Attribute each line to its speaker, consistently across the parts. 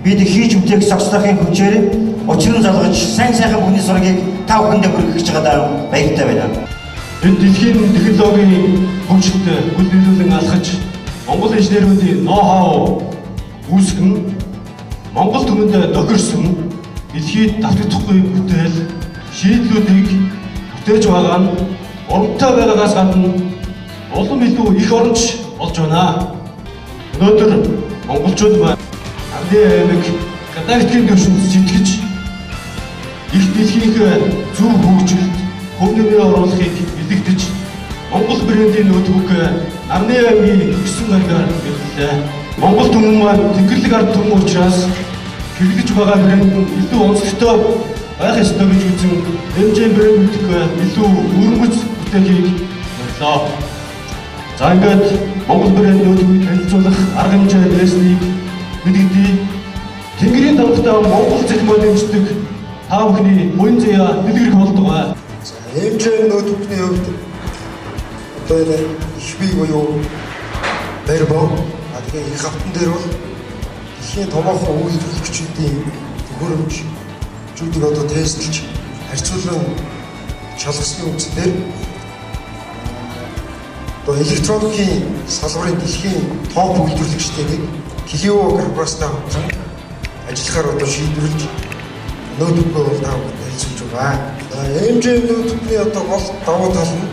Speaker 1: бид хийж бүтээх зогсоохын хүчээр учран залгаж сайн бүхний сургийг та бүхэндээ хүргэж байгаадаа баяртай байна.
Speaker 2: Энэ дэлхийн технологийн хөгжилтэй хүл нийлүүлэн алхаж Монгол инженеруудын ноу-хау үүсгэн Монгол түмэнд тохирсон дэлхийд давтагдахгүй бүтээл шийдлүүдийг бүтээж байгаа нь урамтай байгаагаас гадна улам илүү их оронч болж байна. Өнөөдөр монголчууд маань амны аймаг гадаадын түвшинд сэтгэж их дэлхийнх зөв хөгжилд хөв нэмрээ оруулахыг бэлэгдэж Монгол брендийн нөтгөг нарны аймгийн 9 гарагаар биелэлээ. Монгол түмэн маань тэнгэрлэг ард түмэн учраас хэрэглэж байгаа брэнд нь илүү онцлогтой байх ёстой гэж үзэн MJ брэнд илүү өргөц бүтээлийг боллоо. За ингээд Монгол брэнд нөтгөгийг танилцуулах арга хэмжээ байсныг мэдгэдэг. Тэнгэрийн давхтаа Монгол цахим дэмждэг та бүхний буян заяа дэлгэрэх болдог.
Speaker 3: MJ нөтгөгийн хувьд одоо их бий буюу барьбоо тэгээ их хавтан дээр бол дэлхийн томоохон үйлдвэрлэгчдийн төхөөрөмж зүйлийг одоо тестэлж харьцуулан шалгасны үндсээр одоо электроникийн салбарын дэлхийн топ үйлдвэрлэгчдийн Clio корпорацтай хамтран ажиллахаар одоо шийдвэрлэж нөтгөгөө бол тав хэлцүүлж байгаа. MJ нөтгөний одоо гол давуу тал нь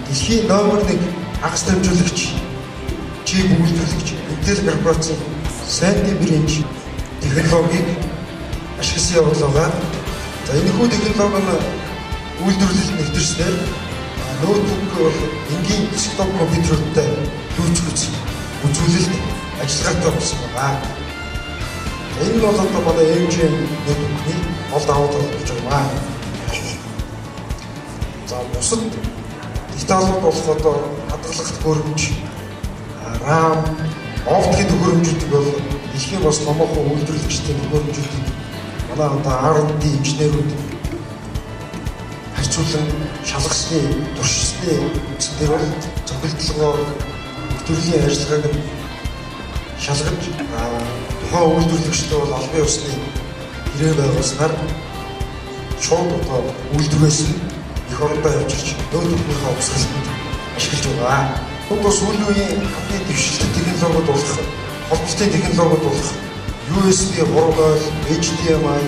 Speaker 3: дэлхийн номер 1 хагас дамжуулагч чип үйлдвэрлэгч Intel корпорацийн Sandy Bridge технологиг ашигласан явуулгаа. За энэ хүү технологи нь үйлдвэрлэлд нэвтэрснээр ноутбук бол энгийн десктоп компьютертэй дүүцгэж үзүүлэлт ажиллагаатай болсон байна. Энэ нь бол одоо манай MJ нөтгөний гол давуу тал болж байгаа. За бусад деталууд болох одоо хадгалагч төхөөрөмж, RAM, оптикийн төхөөрөмжүүд бол дэлхийн бас томоохон үйлдвэрлэгчдийн төхөөрөмжүүд манай одоо R&D инженерүүд харьцуулан шалгасны туршилтны үндсээр бол зөвлөлтгөө төрлийн ажиллагааг нь шалгаж тухайн үйлдвэрлэгчтэй бол албан ёсны ирээ байгуулснаар шууд одоо үйлдвэрээс их орондоо явуулж нөтгөгийн угсгалд ашиглаж байгаа. Тут сүүлийн үеийн хамгийн дэвшилтэй технологиуд болох холбоотой технологиуд болох USB 3.0, HDMI,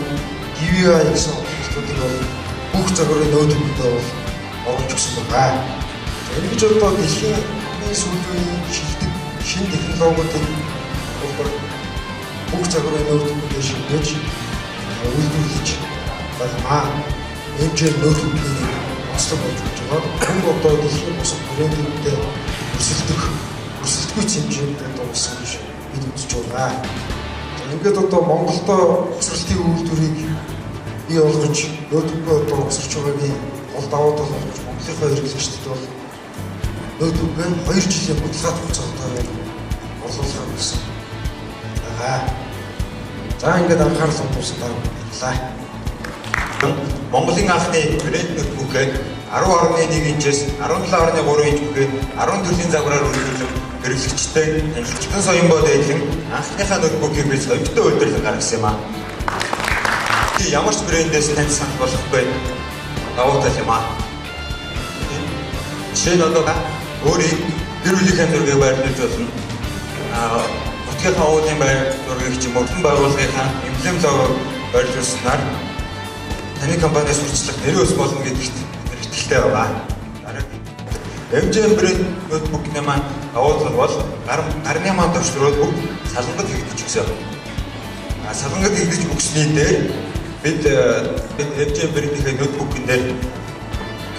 Speaker 3: DVI гэсэн холбоотуудыг бол бүх загварын нөтгөдөө бол оруулж өгсөн байгаа. Ингэж одоо дэлхийн хамгийн сүүлийн үеийн шилдэг шинэ технологиудыг бүх загварын нөтгөдөө шилжиж үйлдвэрлэж байгаа. MJ нөтгөгийн онцлог болж байгаа. Энэ одоо дэлхийн бусад брэндүүдтэй өрсөлдөхгүй хэмжээнд одоо болсон гэж бид үзэж байгаа. Ингээд одоо Монголдо өсвөрлтийн үйлдвэрийг бий болгож нөтгөгөө одоо өсгөж байгаагийн гол давуу тал болж Монголынхаа эрхлэгчдэд бол нөтгөгөө 2 жилийн бодлогын хугацаатай орлуулах гэсэн байгаа. За ингээд анхаарал хандуулсан баярлалаа.
Speaker 4: Монголын анхны брэнд нөтгөг 10.1 инчээс 17.3 инч бүгээр 10 төрлийн загвараар үйлдвэрлэн хэрэглэгчтэй танилцсан соён бод ээлэн анхныхаа нөтгөгийг бид соёмтой үйлдвэрлэн гаргасан юм аа. Ямар ч брэндээс таньж санах болохгүй давуу тал юм аа. Жишээ нь одоо өөрийн гэр бүлийн зургийг байрлуулж болно. Нутгийн уулын байр зургийг ч юм уу байгууллагынхаа эмблем лого байрлуулснаар таны компаниас сурчлах нэр өс болно гэдэгт итгэлтэй байгаа. MJ брэнд ноутбукны маань давуу тал бол гарны маань төвшрөөд бүгд салангад хийгдэж өгсөн. Салангад хийгдэж өгсөний дээр бид MJ брэндийн ноутбукын дээр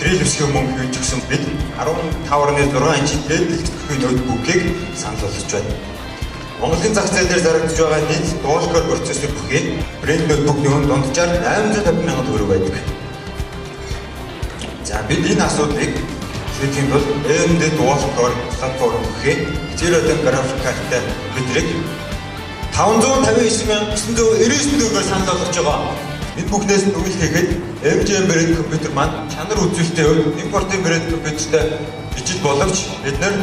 Speaker 4: гэрэл үсгийн мөнгө хийж өгсөн бид 15.6 инч дэлгэцтэй ноутбукийг санал болгож байна. Монголын зах зээл дээр зарагдж байгаа нийт дуал-кор процессор бүхий брэнд ноутбукны үн дунджаар 850 сая төгрөг байдаг. За бид энэ асуудлыг шийдэхэд бол AMD дуал-кор платформ бүхий 0.1 график карттай компьютерийг 559,999 төгрөгөөр санал болгож байгаа. Бид бүхнээс нүүлт хийхэд MJ брэнд компьютер маань чанар үзүүлэлтийн хувьд импортын брэнд компьютертэй ижил боловч бид нэр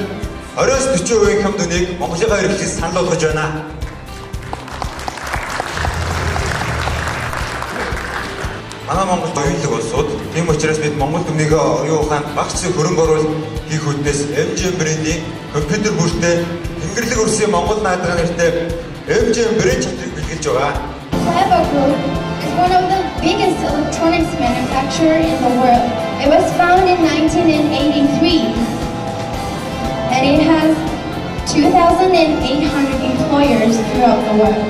Speaker 4: 20-40% хямд үнийг Монголынхаа эрхлэлээс санал болгож байна. манай Монгол оюунлаг улсууд. Тийм учраас бид Монгол түмнийг оюун ухаанд багц хөрөнгө оруулалт хийх үүднээс MGM брендийн компьютер бүртээ Тэнгэрлэг өрсийн Монгол наадмын нэртэй MGM брэнд чатрыг бэлгэлж байгаа.
Speaker 5: Cyber Group is one of the biggest electronics manufacturer in the world. It was founded in 1983 and it has 2,800 employers throughout the world.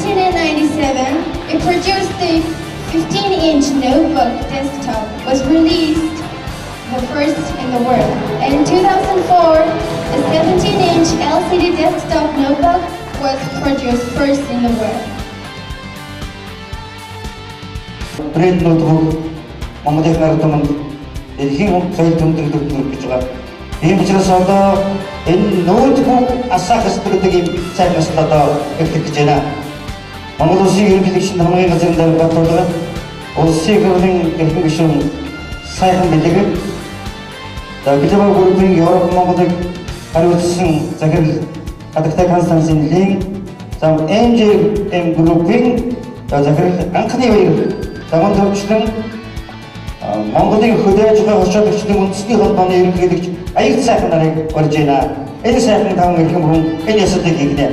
Speaker 5: In 1997, it produced the 15-inch notebook desktop was released the first in the world. And in 2004, the 17-inch LCD desktop notebook was produced first in the world.
Speaker 1: Брэнд ноутбук Монголын харагдамд дэлхийн соёл тэмдэглэлд хүргэж байгаа. Тийм учраас одоо энэ ноутбук асаах гэдэг юм сайн бас одоо хэлэх гэж байна. Монгол улсын ерөнхийлөгчөнд хамгийн газрын дарга баталгаа улсын хурлын эрхэм гишүүн сайхан бэлэг. Global Group-ийн Европ Монголыг хариуцсан захирал Адагтай Константин Лин, MGM Group-ийн захирал анхны хоёр Заман төвчлэн Монголын хөдөөж байгаа очоод өчтөн үндэсний холбооны ерөнхийлөгч аяг сайхан нарыг барьж байна. Энэ сайхан таван эрхэм хүн энэ ясуудыг хийгнэ.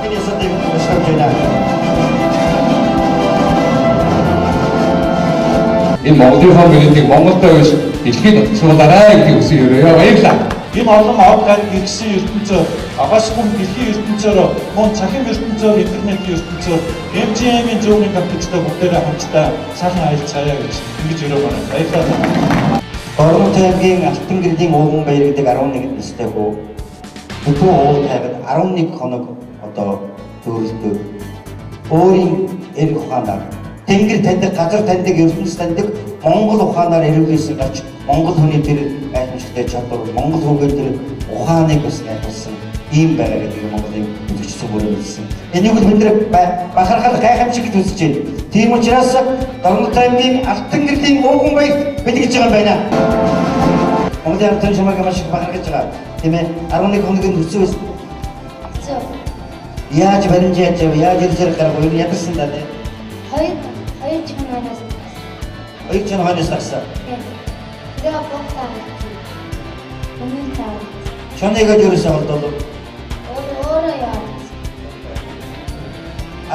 Speaker 1: Энэ ясуудыг өсгөж байна.
Speaker 6: Энэ Монголын брендийг Монголдөө биш дэлхийд нотцуулаарай гэдэг үсэг өрөөё. Баярлалаа.
Speaker 7: Энэ олон аваад гэрсэн ертөнцөөр агаас хүн дэлхийн ертөнцөөр мөн цахим ертөнцөөр интернетийн ертөнцөөр MGM-ийн зүүнгийн компьютертэй бүгдээрээ хамтдаа сайхан аялцгаая гэж ингэж өрөө байна. Баярлалаа.
Speaker 1: Орон таймгийн алтан гэрлийн ууган баяр гэдэг 11 настай хүү бүхэн уул тайвад 11 хоног одоо төрөлтөө өөрийн эрх ухаанаар тэнгэр таньдаг, газар таньдаг, ертөнц таньдаг Монгол ухаанаар эрүүлсэн гарч Монгол хүний тэр гайхамшигтай чадвар, Монгол хүүгийн тэр ухааныг бас гайхуулсан ийм байгаа гэдэг Монголын үзэгчсэн бүрэн хэлсэн. Энийг л бид бахархал гайхамшиг гэж үзэж байна. Тийм учраас Орон таймгийн алтан гэрлийн ууган баяр бэлгэж байгаа юм байна. Монголын алтан чамайг маш их бахархаж байгаа. Тийм ээ 11 хоногийн төсөө байсан. Яаж баримж яаж ирсээр гарах вэ? Ядарсан даа тийм.
Speaker 5: Хоёр чанаас.
Speaker 1: Хоёр чанаас тагсаа.
Speaker 5: Тэгээ бохтаа. Өмнөдөө.
Speaker 1: Чанайгаа юусэн болдоо.
Speaker 5: Өөрөө яа.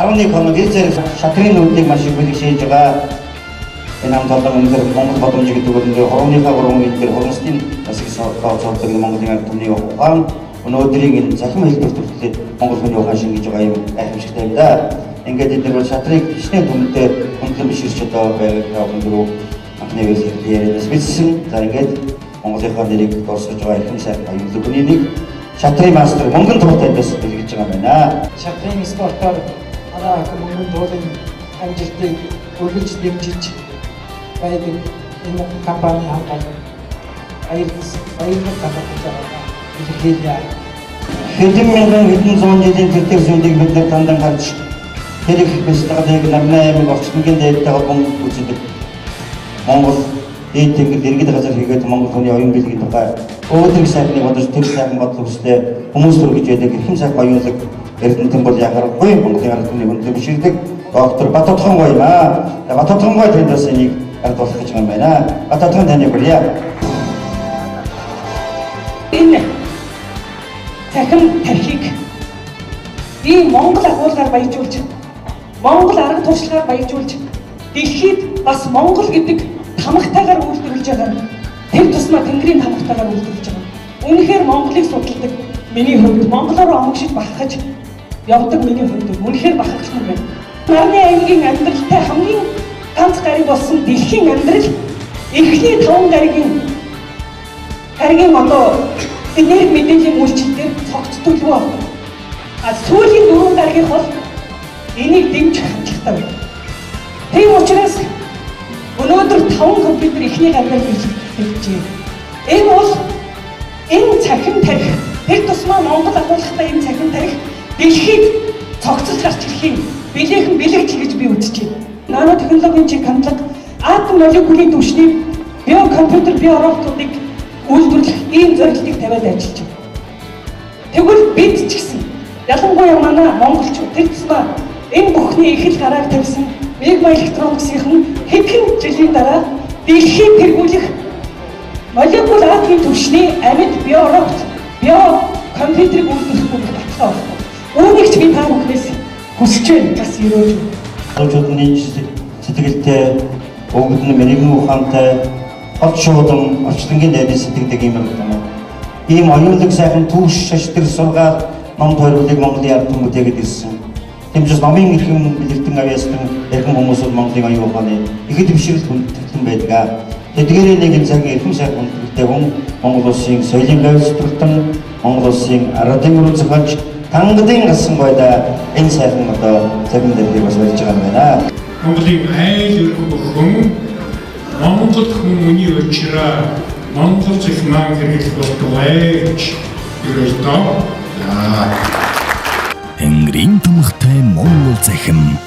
Speaker 1: 11 хоног ирсээр шатрын үүдийг маш их бэлгшээж байгаа. Энэ хамт олон өндөр Монгол боломж гэдэг нь хорооныхаа гурван энэ хормостын насыг савцуулдаг Монголын ард түмний ухаан өнөөдрийн энэ захим хэлбэр төрөлд Монгол хүний ухаан шингэж байгаа юм гайхамшигтай юм да. Ингээд эдгээр бол шатрыг хичнээн түмтэй хөндлөн биширч одоо байгаа өндөр анхны үеийн ярианаас бичсэн. За ингээд Монголынхаа нэрийг дорсож байгаа их сайхан аюулгүй хүний нэг шатрын мастер мөнгөн туутай дэс бэлгэж байгаа юм байна.
Speaker 8: Шатрын спортоор араа хүмүүн дуулын амжилтыг үргэлж дэмжиж байдаг энэ компани хамтарч аюулгүй байгаа хэлээ.
Speaker 1: Хэдэн мянган хэдэн зуун жилийн тэртер зүйлийг бид нар дандаа харж тэрийг бэлтгэдэг намнаа юм орчмын дээртэй холбон үздэг. Монгол дээд тэнгэр иргэд газар хийгээд Монгол хүний оюун билгийн тухай өөдрөг сайхныг бодож тэр сайхан бодол хүслээ хүмүүс төрөж байдаг эрхэм сайхан оюунлаг эрдэнтэн бол яхахгүй Монголын ард түмний хөндлөн биширдэг доктор Батотгонгой юм аа. Батотгонгой тэндээс энийг ард болох гэж байгаа юм байна. Батотгон таны бүрья.
Speaker 9: Энэ цахим тархийг ийм Монгол агуулгаар баяжуулж, Монгол арга туршлагаар баяжуулж, дэлхийд бас Монгол гэдэг тамхтайгаар үйлдвэрлэж байгаа. Тэр тусмаа Тэнгэрийн тамхтайгаар үйлдвэрлэж байгаа. Үнэхээр Монголыг судалдаг миний хувьд Монголоор омгшиж бахархаж явдаг миний хувьд үнэхээр бахархсан байна. Нарны аймгийн амьдралтай хамгийн ганц гариг болсон дэлхийн амьдрал эхний 5 гаригийн одоо энерги мэдээллийн үйлчилгээр цогцтолгүй. Сүүлийн 4 дараагийн бол энийг дэмжих хандлагатай байна. Тийм учраас өнөөдөр 5 компьютер ихний гаригаар бэлтгэж энэ бол энэ цахим тарих тэр тусмаа Монгол агуулгатай энэ цахим тарих дэлхийд цогцол гарч ирэхийн билээхэн бэлэгдэл гэж би үзэж байна. Нано технологийн чиг хандлага атом молекулын түвшний биокомпьютер биороботуудыг үйлдвэрлэх ийм зорилтыг тавиад ажиллаж байна. Тэгвэл бид ч гэсэн ялангуяа манай монголчууд тэр тусмаа энэ бүхний их л гарааг тавьсан Мегма Electronics-ийн хэдхэн жилийн дараа дэлхийд тэргүүлэх молекул атомын түвшний амьд биоробот, компьютерийг үйлдвэрлэх бүх баталгаа байна. Үүнийг ч би та бүхнээс хүсэж байна. Бас өрөөж.
Speaker 1: Олжуудны сэтгэлтэй өгдөн мэрэгэн ухаантай хот шуудан орчлонгийн найдаж сэтгэдэг юм байна. Ийм оюунлаг сайхан түүш шаштрал сургаал ном тойруулыг Монголын ард түмүүд ягд ирсэн. Тэмцэс номын эрхэм бэлэгдэн авьяастай эрхэм хүмүүсүүд Монголын оюун ухааны ихэд бишрэл хүндэтгэн байдаг. Тэдгээрээ нэгэн цагийн эрхэм сайхан хүндэтгэлтэй хүн Монгол улсын соёлын гавьстралтан Монгол улсын ардын өрөө зохиолч тангадын гасан гойда энэ сайхан одоо цагийн дэлхийг бас барьж байгаа юм байна.
Speaker 10: Монголын айл өргөн Монгол хүмүүний өчрөө Монгол зохимон хэрэглэх болтугай ерөөдөө
Speaker 11: Тэнгэрийн томхтой Монгол захим